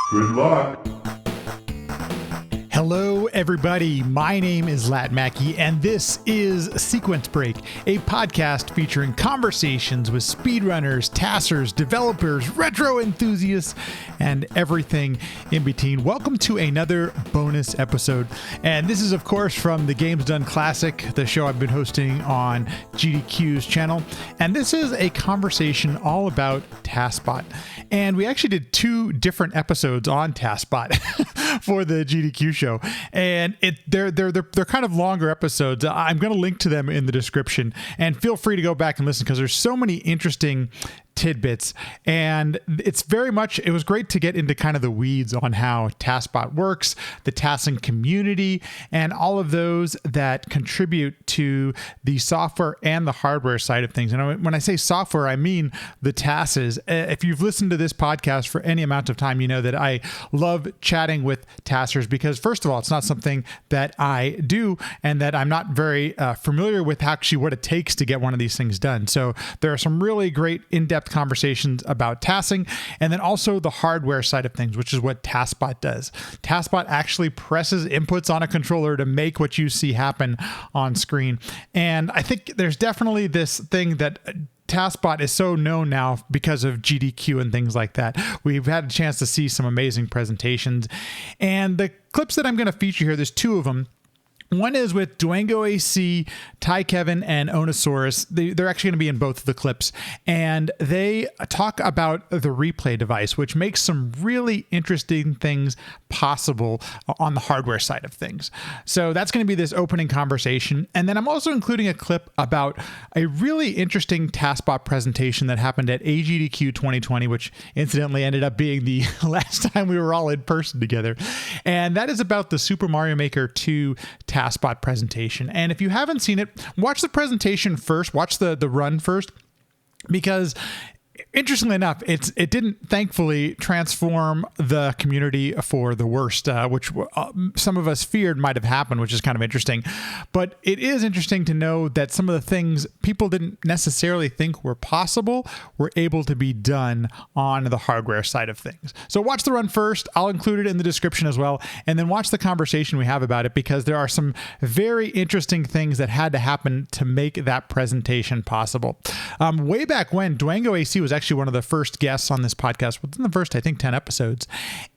Good luck. Hello, everybody. My name is Lat Mackey, and this is Sequence Break, a podcast featuring conversations with speedrunners, tassers, developers, retro enthusiasts, and everything in between. Welcome to another bonus episode. And this is, of course, from the Games Done Classic, the show I've been hosting on GDQ's channel. And this is a conversation all about TASBot. And we actually did two different episodes on TASBot for the GDQ show. And they're kind of longer episodes. I'm going to link to them in the description, and feel free to go back and listen because there's so many interesting tidbits, and it was great to get into kind of the weeds on how TASBot works, the tasking community, and all of those that contribute to the software and the hardware side of things. And when I say software, I mean the tasks. If you've listened to this podcast for any amount of time, you know that I love chatting with taskers because, first of all, it's not something that I do, and that I'm not very familiar with actually what it takes to get one of these things done. So there are some really great in-depth conversations about tasking, and then also the hardware side of things, which is what TASBot does. TASBot actually presses inputs on a controller to make what you see happen on screen. And I think there's definitely this thing that TASBot is so known now because of GDQ and things like that. We've had a chance to see some amazing presentations, and the clips that I'm going to feature here, there's two of them. One is with dwangoAC, Ty Kevin, and Ownasaurus. They're actually going to be in both of the clips. And they talk about the replay device, which makes some really interesting things possible on the hardware side of things. So that's going to be this opening conversation. And then I'm also including a clip about a really interesting TASBot presentation that happened at AGDQ 2020, which incidentally ended up being the last time we were all in person together. And that is about the Super Mario Maker 2 TASBot presentation. And if you haven't seen it, watch the presentation first, watch the run first, because interestingly enough, it didn't thankfully transform the community for the worst, which some of us feared might have happened, which is kind of interesting. But it is interesting to know that some of the things people didn't necessarily think were possible were able to be done on the hardware side of things. So watch the run first. I'll include it in the description as well. And then watch the conversation we have about it, because there are some very interesting things that had to happen to make that presentation possible. Way back when, dwangoAC was actually one of the first guests on this podcast within the first, I think, 10 episodes.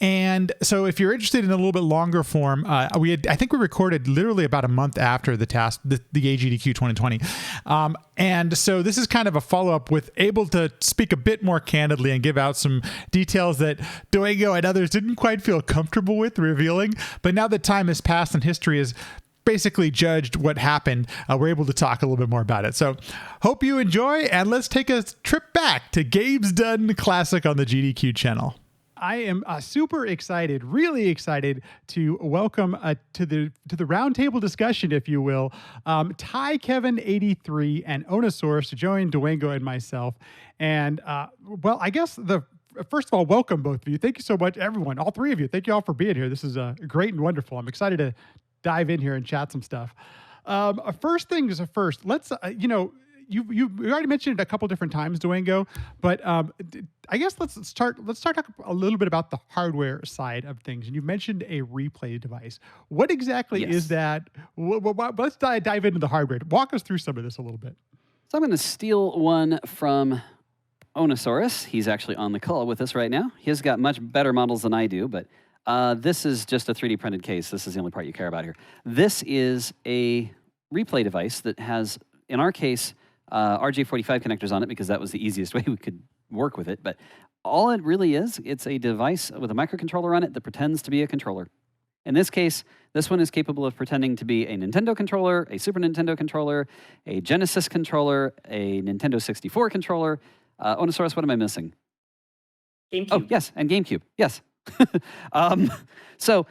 And so if you're interested in a little bit longer form, I think we recorded literally about a month after the AGDQ 2020. And so this is kind of a follow-up with able to speak a bit more candidly and give out some details that Dwango and others didn't quite feel comfortable with revealing. But now that time has passed and history is basically judged what happened, we're able to talk a little bit more about it. So hope you enjoy, and let's take a trip back to Games Done Classic on the GDQ channel. I am super excited, really excited to welcome to the roundtable discussion, if you will, Ty Kevin 83 and Ownasaurus to join Dwango and myself. And well, I guess first of all, welcome both of you. Thank you so much, everyone, all three of you. Thank you all for being here. This is great and wonderful. I'm excited to dive in here and chat some stuff. First things first, let's, you already mentioned it a couple different times, Dwango, but I guess let's talk a little bit about the hardware side of things. And you mentioned a replay device. What exactly is that? Let's dive into the hardware. Walk us through some of this a little bit. So I'm going to steal one from Ownasaurus. He's actually on the call with us right now. He's got much better models than I do, but this is just a 3D printed case. This is the only part you care about here. This is a replay device that has, in our case, RJ45 connectors on it, because that was the easiest way we could work with it. But all it really is, it's a device with a microcontroller on it that pretends to be a controller. In this case, this one is capable of pretending to be a Nintendo controller, a Super Nintendo controller, a Genesis controller, a Nintendo 64 controller. Ownasaurus, what am I missing? GameCube. Oh, yes, and GameCube, yes. So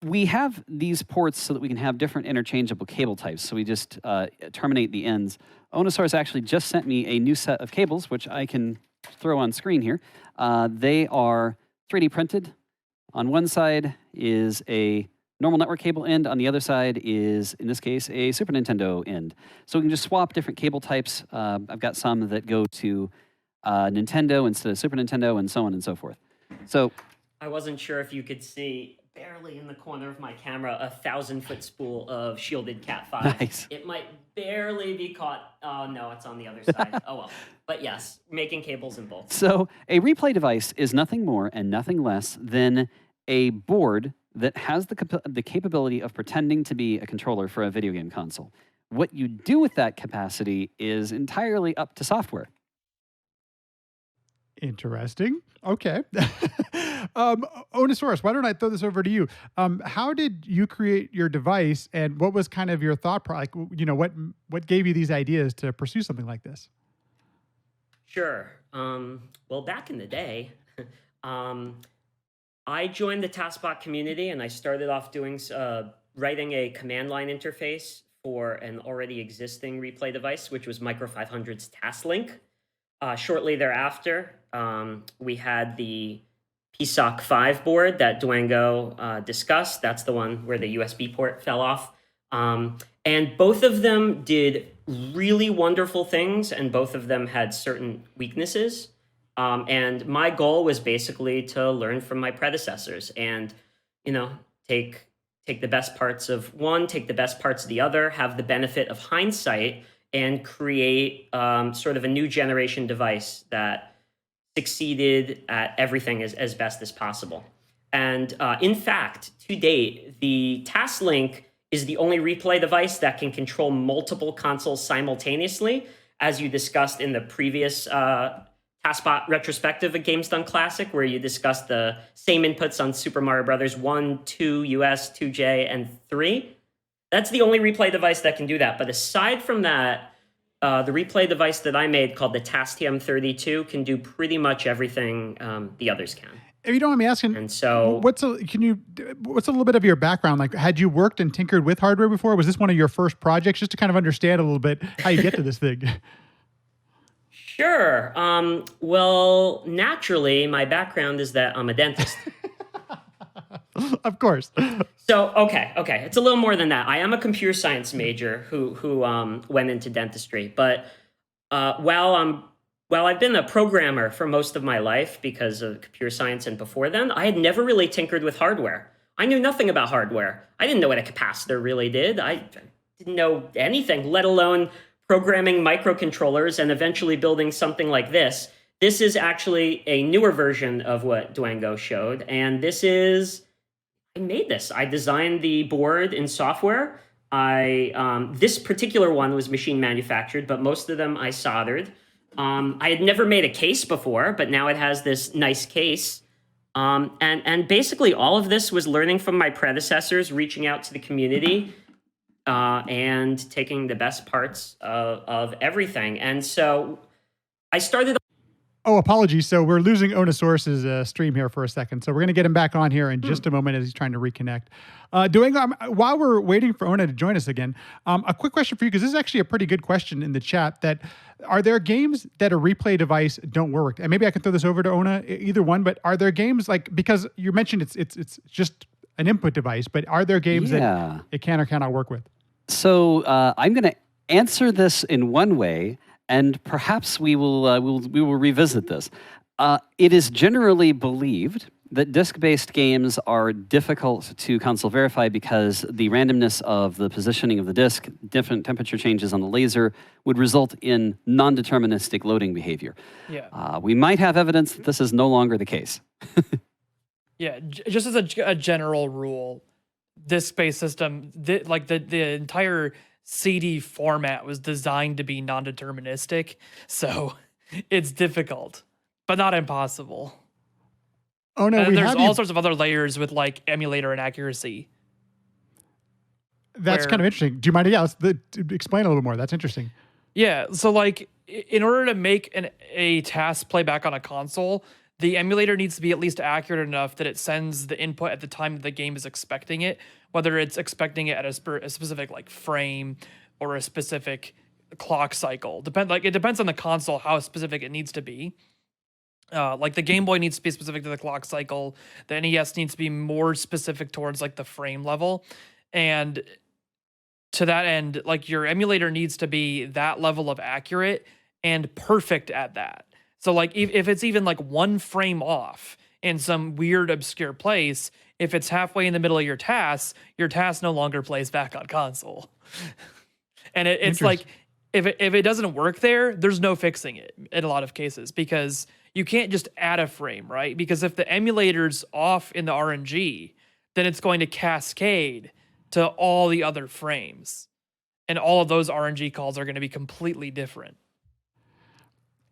we have these ports so that we can have different interchangeable cable types. So we just terminate the ends. Ownasaurus actually just sent me a new set of cables, which I can throw on screen here. They are 3D printed. On one side is a normal network cable end. On the other side is, in this case, a Super Nintendo end. So we can just swap different cable types. I've got some that go to Nintendo instead of Super Nintendo, and so on and so forth. So I wasn't sure if you could see barely in the corner of my camera a 1,000-foot spool of shielded Cat 5. Nice. It might barely be caught. Oh, no, it's on the other side. Oh, well. But yes, making cables in both. So a replay device is nothing more and nothing less than a board that has the capability of pretending to be a controller for a video game console. What you do with that capacity is entirely up to software. Interesting. Okay. Ownasaurus, why don't I throw this over to you? How did you create your device, and what was kind of your thought process? Like, what gave you these ideas to pursue something like this? Sure. Well, back in the day, I joined the TASBot community, and I started off doing writing a command line interface for an already existing replay device, which was Micro 500's TASLink. Shortly thereafter, we had the PSOC 5 board that Dwango discussed. That's the one where the USB port fell off. And both of them did really wonderful things, and both of them had certain weaknesses. And my goal was basically to learn from my predecessors and, take the best parts of one, take the best parts of the other, have the benefit of hindsight, and create sort of a new generation device that succeeded at everything as best as possible. And in fact, to date, the TASLink is the only replay device that can control multiple consoles simultaneously, as you discussed in the previous TASBot retrospective at Games Done Classic, where you discussed the same inputs on Super Mario Brothers 1, 2, US, 2J, and 3. That's the only replay device that can do that. But aside from that, the replay device that I made called the TASTM32 can do pretty much everything the others can. If you don't mind me asking, and so what's a little bit of your background? Like, had you worked and tinkered with hardware before? Was this one of your first projects? Just to kind of understand a little bit how you get to this thing. Sure. Well, naturally, my background is that I'm a dentist. Of course. So, okay. It's a little more than that. I am a computer science major who went into dentistry. But while I've been a programmer for most of my life because of computer science and before then, I had never really tinkered with hardware. I knew nothing about hardware. I didn't know what a capacitor really did. I didn't know anything, let alone programming microcontrollers and eventually building something like this. This is actually a newer version of what Dwango showed. And I made this. I designed the board in software. This particular one was machine manufactured, but most of them I soldered. I had never made a case before, but now it has this nice case. And basically all of this was learning from my predecessors, reaching out to the community, and taking the best parts of everything. And so I started. Oh, apologies. So we're losing Ownasaurus' stream here for a second. So we're going to get him back on here in just a moment as he's trying to reconnect. While we're waiting for Ona to join us again, a quick question for you, because this is actually a pretty good question in the chat. That are there games that a replay device don't work? And maybe I can throw this over to Ona, either one. But are there games because you mentioned it's just an input device, but are there games that it can or cannot work with? So I'm going to answer this in one way, and perhaps we will revisit this. It is generally believed that disk-based games are difficult to console verify because the randomness of the positioning of the disk, different temperature changes on the laser, would result in non-deterministic loading behavior. Yeah. We might have evidence that this is no longer the case. Yeah, just as a general rule, disk-based system, the entire CD format was designed to be non-deterministic, so it's difficult, but not impossible. Oh no, there's all sorts of other layers with like emulator inaccuracy. That's kind of interesting. Do you mind? Yeah, explain a little more. That's interesting. Yeah, so like in order to make a task play back on a console, the emulator needs to be at least accurate enough that it sends the input at the time that the game is expecting it, whether it's expecting it at a specific like frame or a specific clock cycle. It depends on the console how specific it needs to be. Like the Game Boy needs to be specific to the clock cycle. The NES needs to be more specific towards like the frame level. And to that end, like your emulator needs to be that level of accurate and perfect at that. So like if it's even like one frame off, in some weird, obscure place, if it's halfway in the middle of your task no longer plays back on console. And it's like, if it doesn't work there, there's no fixing it in a lot of cases, because you can't just add a frame, right? Because if the emulator's off in the RNG, then it's going to cascade to all the other frames. And all of those RNG calls are going to be completely different.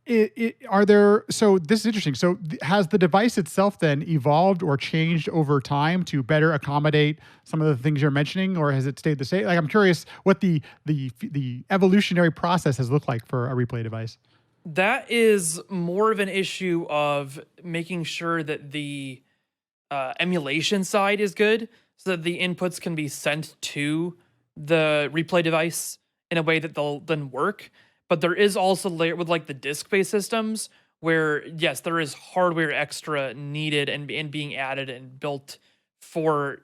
So this is interesting. So has the device itself then evolved or changed over time to better accommodate some of the things you're mentioning, or has it stayed the same? Like, I'm curious what the evolutionary process has looked like for a replay device. That is more of an issue of making sure that the emulation side is good, so that the inputs can be sent to the replay device in a way that they'll then work. But there is also layer with like the disk-based systems where, yes, there is hardware extra needed and being added and built for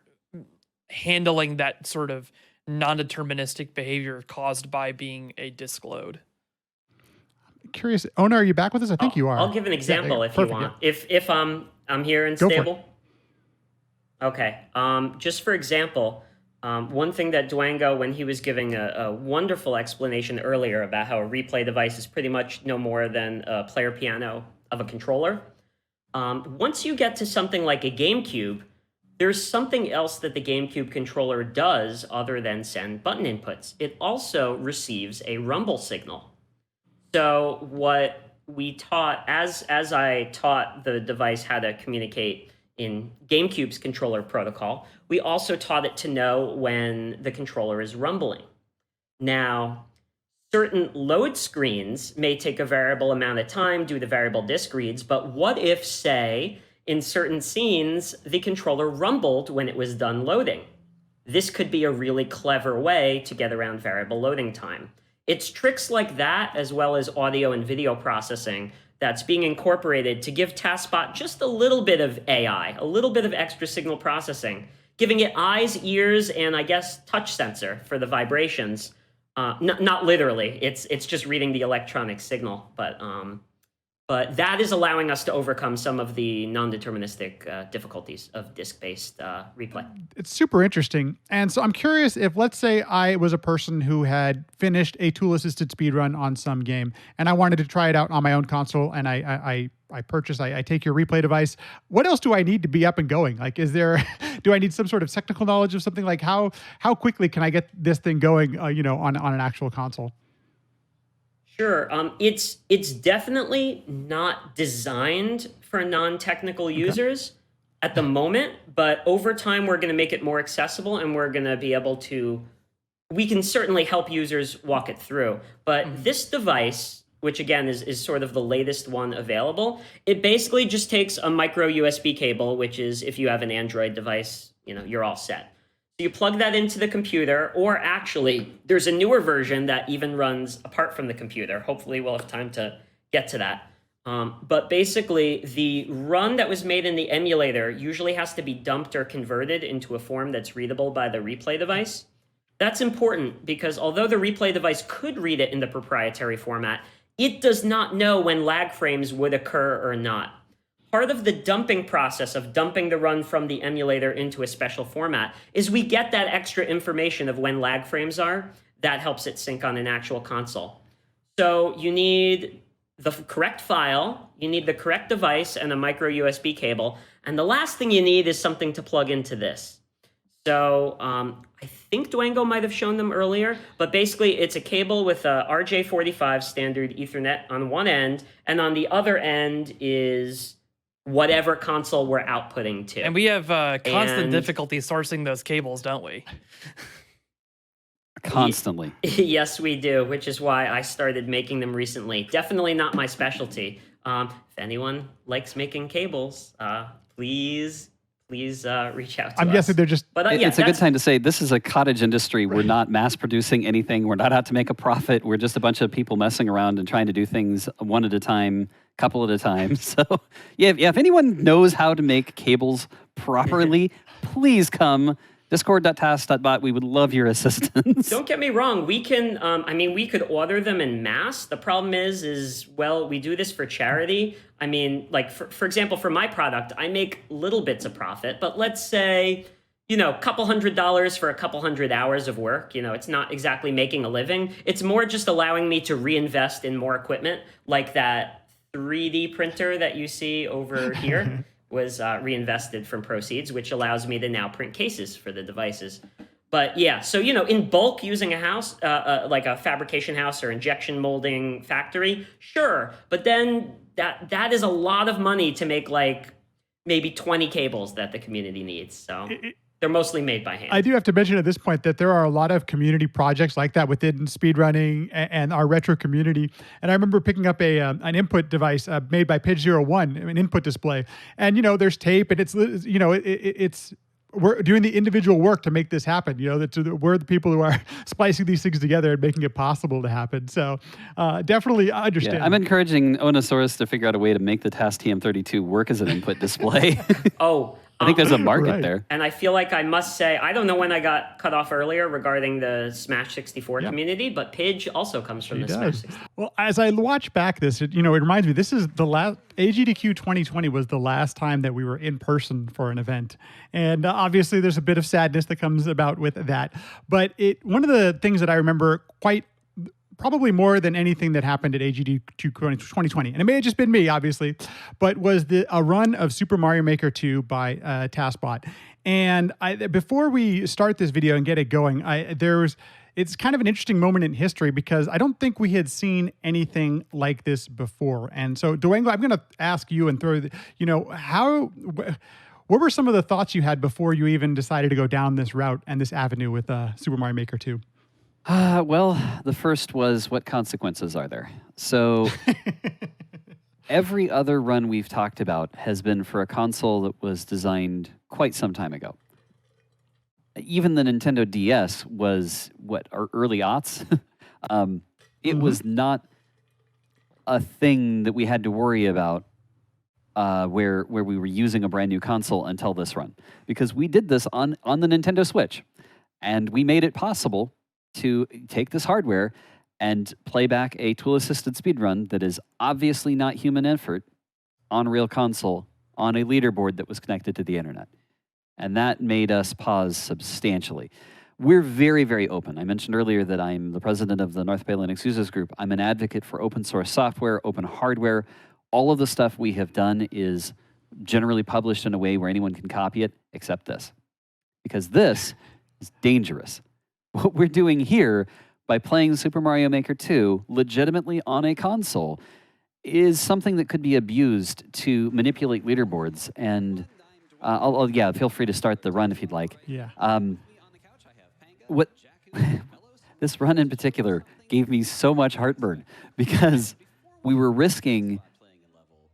handling that sort of non-deterministic behavior caused by being a disk load. Curious, Ona, are you back with us? I think you are. I'll give an example if you want. Yeah. If I'm here and Go for it. stable. Okay. Just for example, one thing that Dwango, when he was giving a wonderful explanation earlier about how a replay device is pretty much no more than a player piano of a controller. Once you get to something like a GameCube, there's something else that the GameCube controller does other than send button inputs. It also receives a rumble signal. So what we taught, as I taught the device how to communicate in GameCube's controller protocol, we also taught it to know when the controller is rumbling. Now, certain load screens may take a variable amount of time due to variable disk reads, but what if, say, in certain scenes, the controller rumbled when it was done loading? This could be a really clever way to get around variable loading time. It's tricks like that, as well as audio and video processing, that's being incorporated to give TASBot just a little bit of AI, a little bit of extra signal processing, giving it eyes, ears, and I guess touch sensor for the vibrations. Not literally, it's just reading the electronic signal, but that is allowing us to overcome some of the non-deterministic difficulties of disk-based replay. It's super interesting. And so I'm curious if, let's say I was a person who had finished a tool-assisted speedrun on some game, and I wanted to try it out on my own console, and I take your replay device. What else do I need to be up and going? Like, do I need some sort of technical knowledge of something? Like, how quickly can I get this thing going, on an actual console? Sure. It's definitely not designed for non-technical users at the moment, but over time we're going to make it more accessible, and we're going to be able to, we can certainly help users walk it through. But this device, which again is sort of the latest one available, it basically just takes a micro USB cable, which is, if you have an Android device, you're all set. So you plug that into the computer, or actually, there's a newer version that even runs apart from the computer. Hopefully we'll have time to get to that. But basically, the run that was made in the emulator usually has to be dumped or converted into a form that's readable by the replay device. That's important because although the replay device could read it in the proprietary format, it does not know when lag frames would occur or not. Part of the dumping process of dumping the run from the emulator into a special format is we get that extra information of when lag frames are. That helps it sync on an actual console. So you need the correct file, you need the correct device and a micro USB cable, and the last thing you need is something to plug into this. So I think Dwango might have shown them earlier, but basically it's a cable with a RJ45 standard Ethernet on one end, and on the other end is whatever console we're outputting to. And we have constant difficulty sourcing those cables, don't we? Constantly. Yes, we do, which is why I started making them recently. Definitely not my specialty. If anyone likes making cables, please reach out to us. I'm guessing they're just... But, it's a good time to say this is a cottage industry. We're not mass producing anything. We're not out to make a profit. We're just a bunch of people messing around and trying to do things one at a time, couple at a time. So if anyone knows how to make cables properly, please come. Discord.task.bot. We would love your assistance. Don't get me wrong. We can, we could order them in mass. The problem is, well, we do this for charity. I mean, like, for example, for my product, I make little bits of profit, but let's say, a couple $100 for a couple 100 hours of work. It's not exactly making a living. It's more just allowing me to reinvest in more equipment, like that 3D printer that you see over here was reinvested from proceeds, which allows me to now print cases for the devices. But yeah, so, in bulk using a house, like a fabrication house or injection molding factory, sure. But then that is a lot of money to make like maybe 20 cables that the community needs. So they're mostly made by hand. I do have to mention at this point that there are a lot of community projects like that within speedrunning and our retro community. And I remember picking up an input device made by Pidge01, an input display. And, there's tape and it's we're doing the individual work to make this happen. We're the people who are splicing these things together and making it possible to happen. So definitely understand. Yeah, I'm encouraging Ownasaurus to figure out a way to make the TAS TM32 work as an input display. I think there's a market there. And I feel like I must say, I don't know when I got cut off earlier regarding the Smash 64 community, but Pidge also comes from Smash 64. Well, as I watch back this, it reminds me, this is the last, AGDQ 2020 was the last time that we were in person for an event. And obviously there's a bit of sadness that comes about with that. But one of the things that I remember probably more than anything that happened at AGDQ 2020, and it may have just been me, obviously, but was a run of Super Mario Maker 2 by TASBot. And before we start this video and get it going, it's kind of an interesting moment in history because I don't think we had seen anything like this before. And so, Dwango, I'm going to ask you and what were some of the thoughts you had before you even decided to go down this route and this avenue with Super Mario Maker 2? Well, the first was, what consequences are there? So every other run we've talked about has been for a console that was designed quite some time ago. Even the Nintendo DS was, our early aughts? It was not a thing that we had to worry about where we were using a brand new console until this run. Because we did this on the Nintendo Switch. And we made it possible to take this hardware and play back a tool-assisted speedrun that is obviously not human effort on a real console on a leaderboard that was connected to the internet. And that made us pause substantially. We're very, very open. I mentioned earlier that I'm the president of the North Bay Linux Users Group. I'm an advocate for open source software, open hardware. All of the stuff we have done is generally published in a way where anyone can copy it, except this. Because this is dangerous. What we're doing here by playing Super Mario Maker 2 legitimately on a console is something that could be abused to manipulate leaderboards. And feel free to start the run if you'd like. Yeah. This run in particular gave me so much heartburn because we were risking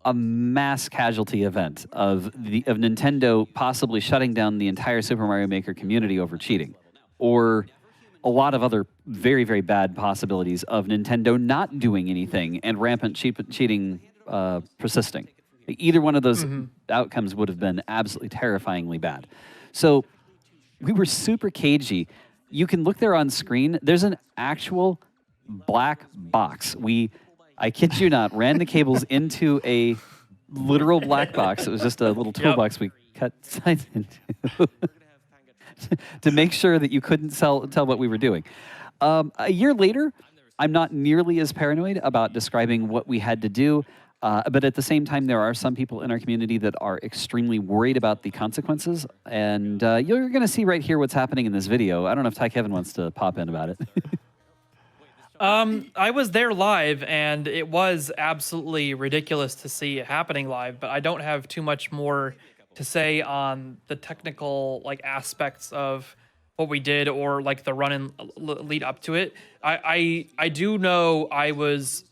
a mass casualty event of Nintendo possibly shutting down the entire Super Mario Maker community over cheating, or a lot of other very, very bad possibilities of Nintendo not doing anything and rampant cheating persisting. Either one of those outcomes would have been absolutely terrifyingly bad. So we were super cagey. You can look there on screen. There's an actual black box. I kid you not, ran the cables into a literal black box. It was just a little toolbox we cut sides into. To make sure that you couldn't tell what we were doing. A year later, I'm not nearly as paranoid about describing what we had to do, but at the same time, there are some people in our community that are extremely worried about the consequences, and you're going to see right here what's happening in this video. I don't know if Ty Kevin wants to pop in about it. I was there live, and it was absolutely ridiculous to see it happening live, but I don't have too much more to say on the technical aspects of what we did or the run and lead up to it. I do know I was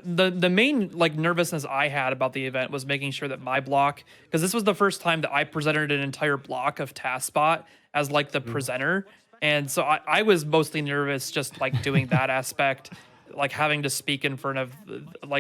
the main nervousness I had about the event was making sure that my block, because this was the first time that I presented an entire block of TASBot as the presenter, and so I was mostly nervous just doing that aspect, having to speak in front of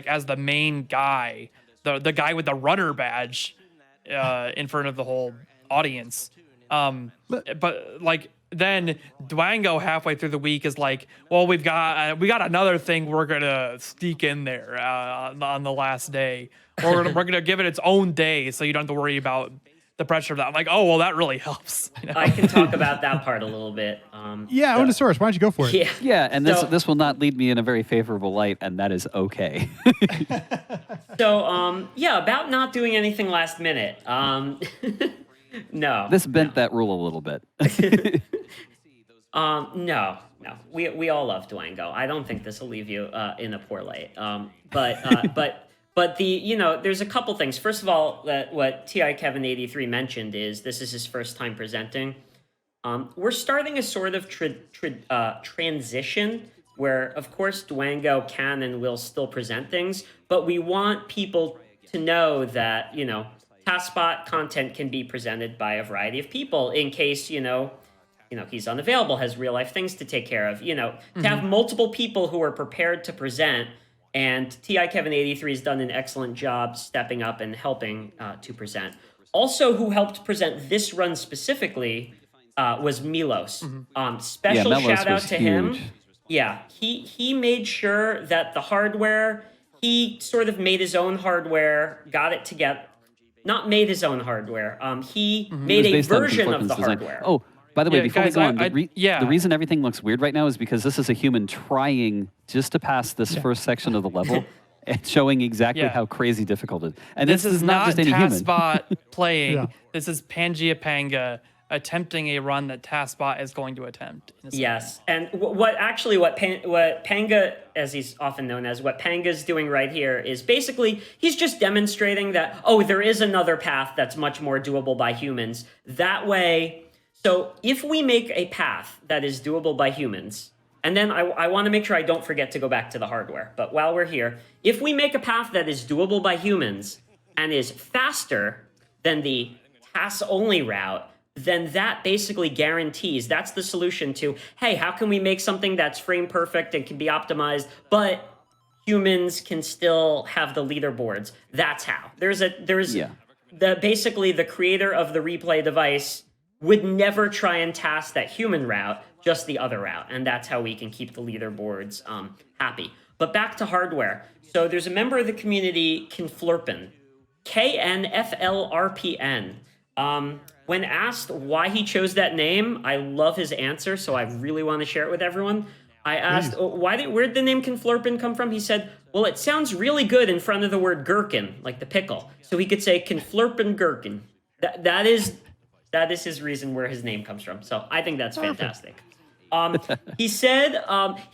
as the main guy, the guy with the runner badge in front of the whole audience. But like then Dwango halfway through the week is like, well, we got another thing we're gonna sneak in there on the last day, or we're gonna give it its own day, so you don't have to worry about the pressure of that. I'm like, oh well, that really helps. You know? I can talk about that part a little bit. Yeah, Ownasaurus, why don't you go for it? Yeah. Yeah, and this will not lead me in a very favorable light, and that is okay. So, about not doing anything last minute. No. This bent that rule a little bit. No. We all love Dwango. I don't think this will leave you in a poor light. But there's a couple things. First of all, that what TI Kevin 83 mentioned is this is his first time presenting. We're starting a sort of transition where, of course, Dwango can and will still present things, but we want people to know that, TASBot content can be presented by a variety of people in case, he's unavailable, has real life things to take care of, to have multiple people who are prepared to present. And TI Kevin 83 has done an excellent job stepping up and helping to present. Also, who helped present this run specifically was Milos. Special Milos shout out was to huge. him. Yeah, he made sure that the hardware, he sort of made his own hardware, got it together. Not made his own hardware. He made a version of the hardware. Oh, by the way, before guys, we go on, the reason everything looks weird right now is because this is a human trying just to pass this first section of the level and showing exactly how crazy difficult it is. And this is not just any human. TASBot playing. Yeah. This is Pangaea Panga attempting a run that TASBot is going to attempt. In a Yes, and what Panga, as he's often known as, what Panga's doing right here is basically he's just demonstrating that, there is another path that's much more doable by humans. That way, so if we make a path that is doable by humans, and then I want to make sure I don't forget to go back to the hardware, but while we're here, if we make a path that is doable by humans and is faster than the TAS-only route, then that basically guarantees that's the solution to, hey, how can we make something that's frame perfect and can be optimized, but humans can still have the leaderboards? That's how. Basically the creator of the replay device would never try and task that human route, just the other route, and that's how we can keep the leaderboards happy. But back to hardware. So there's a member of the community, Knflurpn, KNFLRPN. When asked why he chose that name, I love his answer, so I really want to share it with everyone. I asked, where'd the name Knflurpn come from? He said, well, it sounds really good in front of the word gherkin, like the pickle. So he could say Knflurpn gherkin. That is his reason where his name comes from. So I think that's fantastic. He said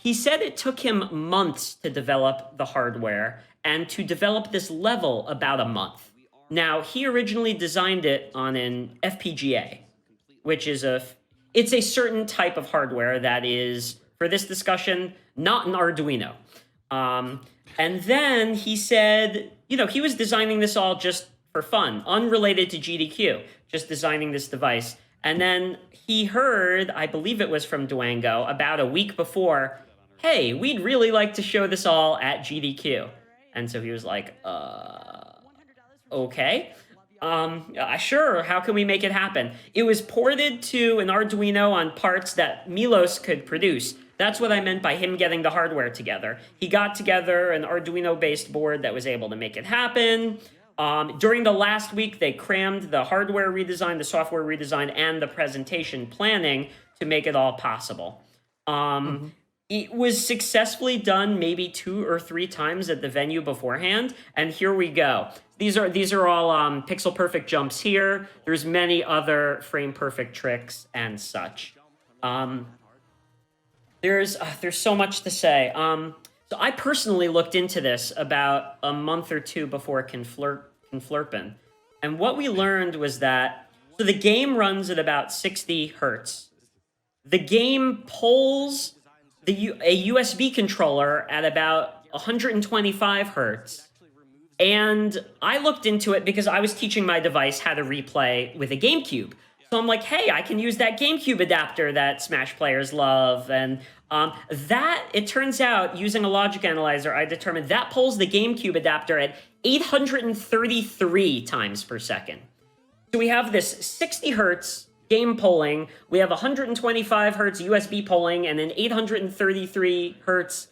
it took him months to develop the hardware and to develop this level about a month. Now, he originally designed it on an FPGA, which is it's a certain type of hardware that is, for this discussion, not an Arduino. And then he said, he was designing this all just for fun, unrelated to GDQ, just designing this device. And then he heard, I believe it was from Dwango, about a week before, hey, we'd really like to show this all at GDQ. And so he was like, okay. Sure, how can we make it happen? It was ported to an Arduino on parts that Milos could produce. That's what I meant by him getting the hardware together. He got together an Arduino-based board that was able to make it happen. During the last week, they crammed the hardware redesign, the software redesign, and the presentation planning to make it all possible. It was successfully done maybe 2 or 3 times at the venue beforehand, and here we go. These are all pixel perfect jumps here. There's many other frame perfect tricks and such. There's so much to say. So I personally looked into this about a month or 2 before Knflurpn, and what we learned was that the game runs at about 60 hertz. The game pulls a USB controller at about 125 hertz. And I looked into it because I was teaching my device how to replay with a GameCube. So I'm like, hey, I can use that GameCube adapter that Smash players love. And it turns out, using a logic analyzer, I determined that pulls the GameCube adapter at 833 times per second. So we have this 60 hertz game polling, we have 125 hertz USB polling, and then 833 hertz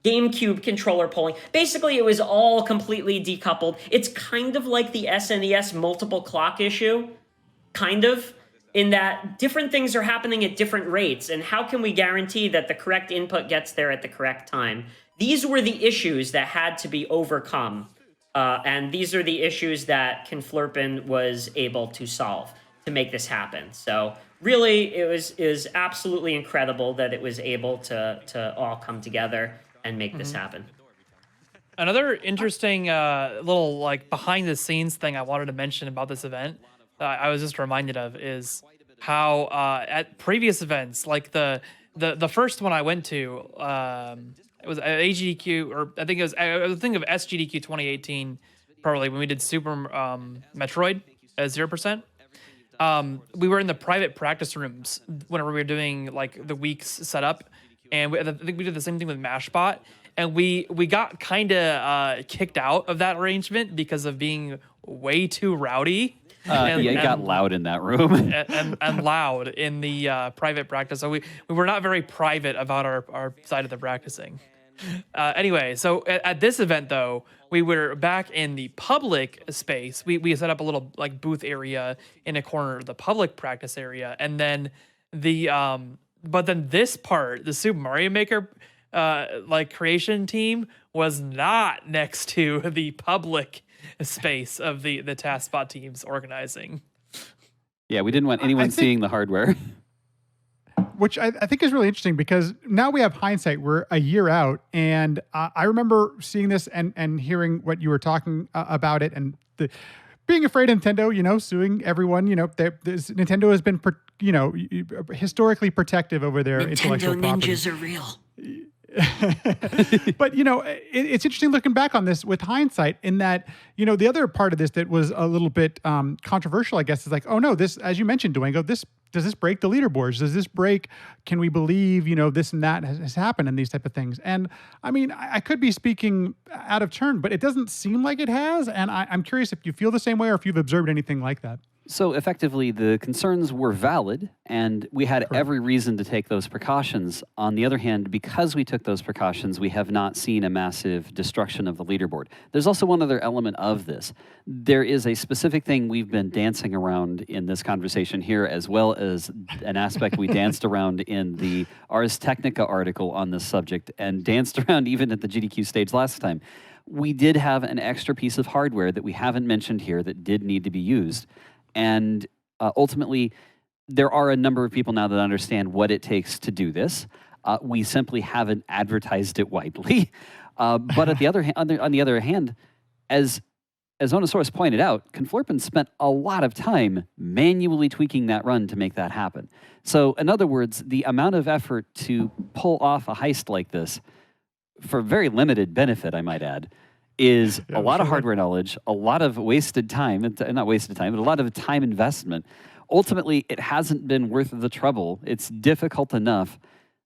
GameCube controller polling. Basically, it was all completely decoupled. It's kind of like the SNES multiple clock issue, kind of, in that different things are happening at different rates, and how can we guarantee that the correct input gets there at the correct time? These were the issues that had to be overcome, and these are the issues that Conflurpin was able to solve to make this happen. So really, it was absolutely incredible that it was able to all come together and make this happen. Another interesting little like behind the scenes thing I wanted to mention about this event I was just reminded of is how at previous events, like the first one I went to, it was at AGDQ, or I think it was of SGDQ 2018, probably when we did Super Metroid at 0%. We were in the private practice rooms whenever we were doing like the week's setup, and I think we did the same thing with MashBot, and we got kind of kicked out of that arrangement because of being way too rowdy. It got loud in that room. and loud in the private practice. So we were not very private about our side of the practicing. Anyway, so at this event, though, we were back in the public space. We set up a little like booth area in a corner of the public practice area. And then but then this part, the Super Mario Maker like creation team was not next to the public space of the TASBot teams organizing. Yeah, we didn't want anyone seeing the hardware. Which I think is really interesting, because now we have hindsight. We're a year out, and I remember seeing this and hearing what you were talking about it, and being afraid of Nintendo, suing everyone. Nintendo has been, historically protective over their intellectual property. Ninjas are real. But it's interesting looking back on this with hindsight, in that the other part of this that was a little bit controversial, I guess, is like, oh no, this, as you mentioned, Dwango, does this break the leaderboards? Does this break? Can we believe this and that has happened, and these type of things? And I mean, I could be speaking out of turn, but it doesn't seem like it has. And I'm curious if you feel the same way, or if you've observed anything like that. So effectively, the concerns were valid, and we had every reason to take those precautions. On the other hand, because we took those precautions, we have not seen a massive destruction of the leaderboard. There's also one other element of this. There is a specific thing we've been dancing around in this conversation here, as well as an aspect we danced around in the Ars Technica article on this subject, and danced around even at the GDQ stage last time. We did have an extra piece of hardware that we haven't mentioned here that did need to be used. And ultimately, there are a number of people now that understand what it takes to do this. We simply haven't advertised it widely. But on the other hand, as Ownasaurus pointed out, Conflurpin spent a lot of time manually tweaking that run to make that happen. So in other words, the amount of effort to pull off a heist like this, for very limited benefit, I might add, is a lot of hardware knowledge, a lot of wasted time, not wasted time, but a lot of time investment. Ultimately, it hasn't been worth the trouble. It's difficult enough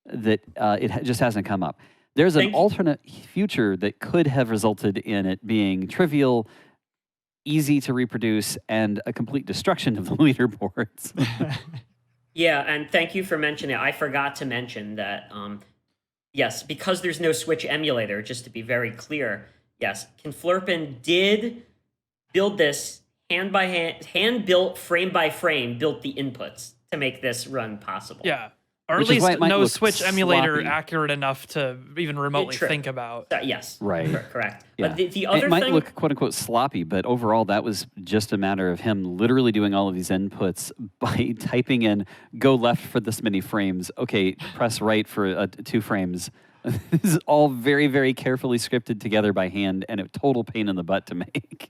that it just hasn't come up. There's an alternate future that could have resulted in it being trivial, easy to reproduce, and a complete destruction of the leaderboards. Yeah, and thank you for mentioning it. I forgot to mention that, yes, because there's no Switch emulator, just to be very clear, yes, Conflurpin did build this hand by hand built, frame by frame, built the inputs to make this run possible. Yeah, or at least no Switch emulator accurate enough to even remotely think about. Yes, right, correct. Yeah. But the other thing, it might look quote unquote sloppy, but overall that was just a matter of him literally doing all of these inputs by typing in "go left for this many frames." Okay, press right for 2 frames. This is all very, very carefully scripted together by hand, and a total pain in the butt to make.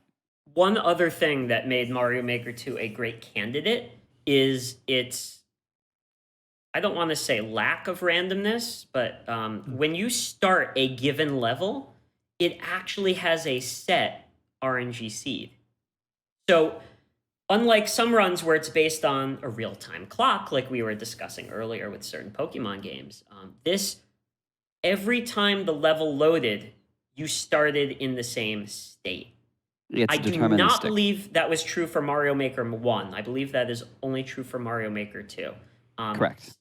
One other thing that made Mario Maker 2 a great candidate is its, I don't want to say lack of randomness, but when you start a given level, it actually has a set RNG seed. So unlike some runs where it's based on a real-time clock, like we were discussing earlier with certain Pokemon games, every time the level loaded, you started in the same state. It's I do not deterministic. believe that was true for Mario Maker 1. I believe that is only true for Mario Maker 2. Correct.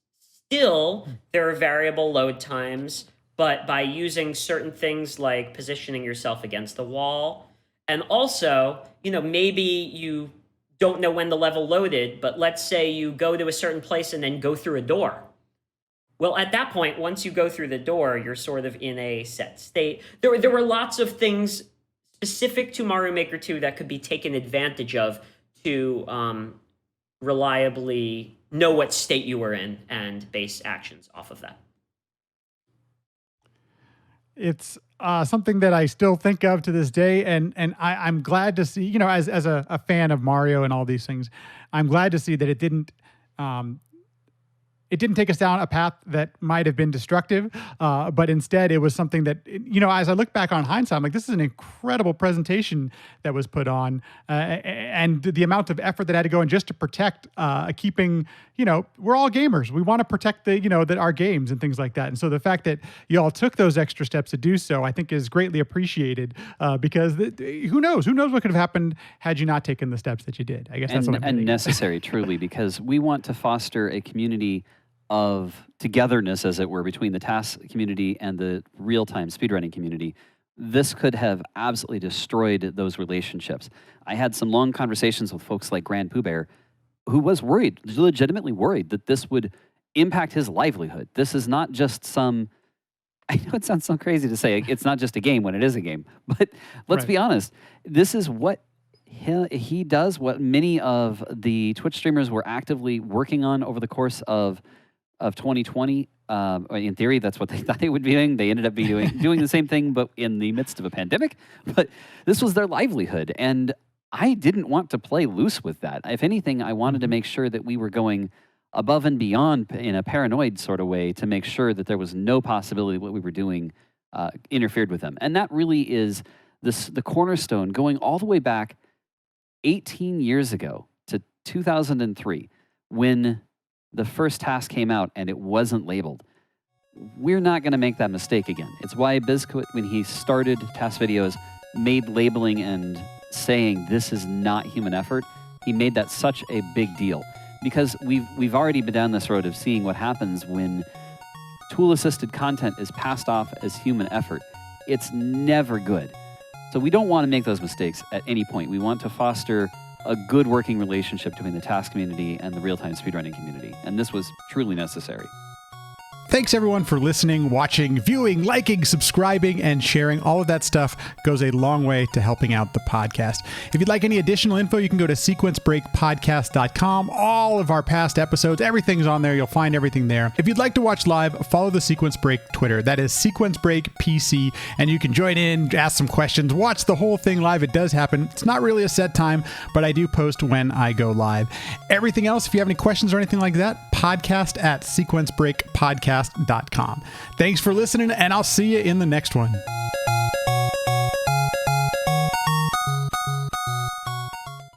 Still, there are variable load times, but by using certain things like positioning yourself against the wall, and also, maybe you don't know when the level loaded, but let's say you go to a certain place and then go through a door. Well, at that point, once you go through the door, you're sort of in a set state. There were lots of things specific to Mario Maker 2 that could be taken advantage of to reliably know what state you were in and base actions off of that. It's something that I still think of to this day, and I'm glad to see, as a fan of Mario and all these things, I'm glad to see that it didn't take us down a path that might have been destructive, but instead it was something that, as I look back on hindsight, I'm like, this is an incredible presentation that was put on, and the amount of effort that had to go in just to protect keeping, we're all gamers. We want to protect our games and things like that. And so the fact that you all took those extra steps to do so, I think is greatly appreciated, because who knows what could have happened had you not taken the steps that you did. I guess that's what I'm getting at. Necessary, truly, because we want to foster a community of togetherness, as it were, between the TAS community and the real-time speedrunning community. This could have absolutely destroyed those relationships. I had some long conversations with folks like Grand Pooh Bear, who was worried, legitimately worried, that this would impact his livelihood. This is not just some, I know it sounds so crazy to say, it's not just a game when it is a game, but let's be honest, this is what he does, what many of the Twitch streamers were actively working on over the course of 2020. In theory, that's what they thought they would be doing. They ended up doing the same thing, but in the midst of a pandemic. But this was their livelihood, and I didn't want to play loose with that. If anything, I wanted to make sure that we were going above and beyond in a paranoid sort of way to make sure that there was no possibility what we were doing interfered with them. And that really is the cornerstone, going all the way back 18 years ago to 2003, when the first task came out and it wasn't labeled. We're not going to make that mistake again. It's why Biscuit, when he started task videos, made labeling and saying this is not human effort. He made that such a big deal, because we've already been down this road of seeing what happens when tool-assisted content is passed off as human effort. It's never good. So we don't want to make those mistakes at any point. We want to foster a good working relationship between the task community and the real-time speedrunning community. And this was truly necessary. Thanks everyone for listening, watching, viewing, liking, subscribing, and sharing. All of that stuff goes a long way to helping out the podcast. If you'd like any additional info, you can go to sequencebreakpodcast.com. All of our past episodes, everything's on there. You'll find everything there. If you'd like to watch live, follow the Sequence Break Twitter. That is Sequence Break PC, and you can join in, ask some questions, watch the whole thing live. It does happen. It's not really a set time, but I do post when I go live. Everything else, if you have any questions or anything like that, podcast at sequencebreakpodcast.com. Thanks for listening, and I'll see you in the next one.